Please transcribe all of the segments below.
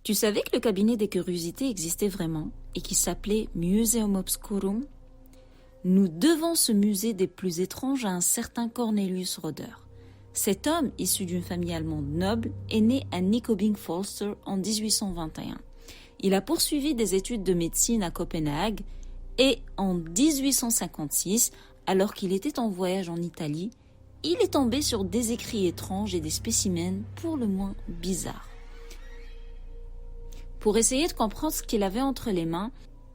Tu savais que le cabinet des curiosités existait vraiment et qu'il s'appelait Museum Obscurum? Nous devons ce musée des plus étranges à un certain Cornelius Roder. Cet homme, issu d'une famille allemande noble, est né à Nyköping-Falster en 1821. Il a poursuivi des études de médecine à Copenhague et en 1856, alors qu'il était en voyage en Italie, il est tombé sur des écrits étranges et des spécimens pour le moins bizarres. Pour essayer de comprendre ce qu'il avait entre les mains,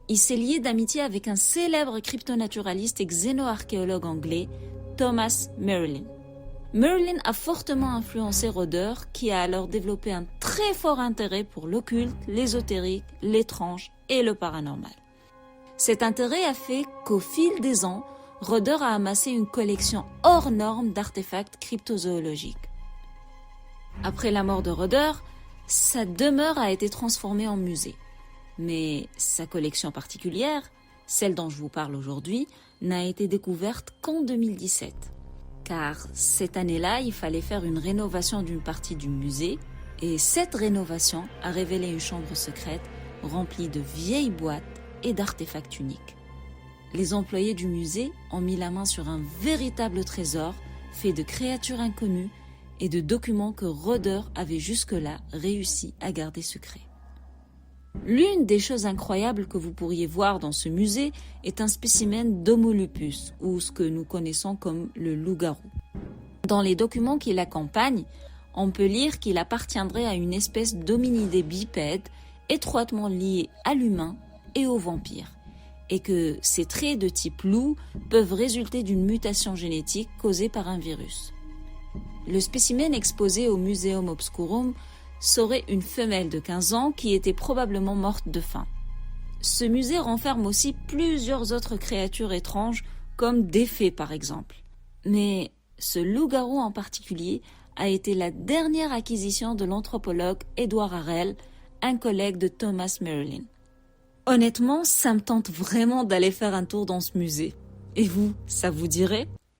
il s'est lié d'amitié avec un célèbre cryptonaturaliste et xénoarchéologue anglais, Thomas Merlin. Merlin a fortement influencé Roder, qui a alors développé un très fort intérêt pour l'occulte, l'ésotérique, l'étrange et le paranormal. Cet intérêt a fait qu'au fil des ans, Roder a amassé une collection hors norme d'artefacts cryptozoologiques. Après la mort de Roder, sa demeure a été transformée en musée. Mais sa collection particulière, celle dont je vous parle aujourd'hui, n'a été découverte qu'en 2017. Car cette année-là, il fallait faire une rénovation d'une partie du musée, et cette rénovation a révélé une chambre secrète remplie de vieilles boîtes et d'artefacts uniques. Les employés du musée ont mis la main sur un véritable trésor fait de créatures inconnues et de documents que Roder avait jusque-là réussi à garder secrets. L'une des choses incroyables que vous pourriez voir dans ce musée est un spécimen d'Homo lupus, ou ce que nous connaissons comme le loup-garou. Dans les documents qui l'accompagnent, on peut lire qu'il appartiendrait à une espèce d'hominidés bipède étroitement liée à l'humain et au vampire, et que ces traits de type loup peuvent résulter d'une mutation génétique causée par un virus. Le spécimen exposé au Museum Obscurum serait une femelle de 15 ans qui était probablement morte de faim. Ce musée renferme aussi plusieurs autres créatures étranges, comme des fées par exemple. Mais ce loup-garou en particulier a été la dernière acquisition de l'anthropologue Edward Harrell, un collègue de Thomas Merlin. Honnêtement, ça me tente vraiment d'aller faire un tour dans ce musée. Et vous, ça vous dirait ?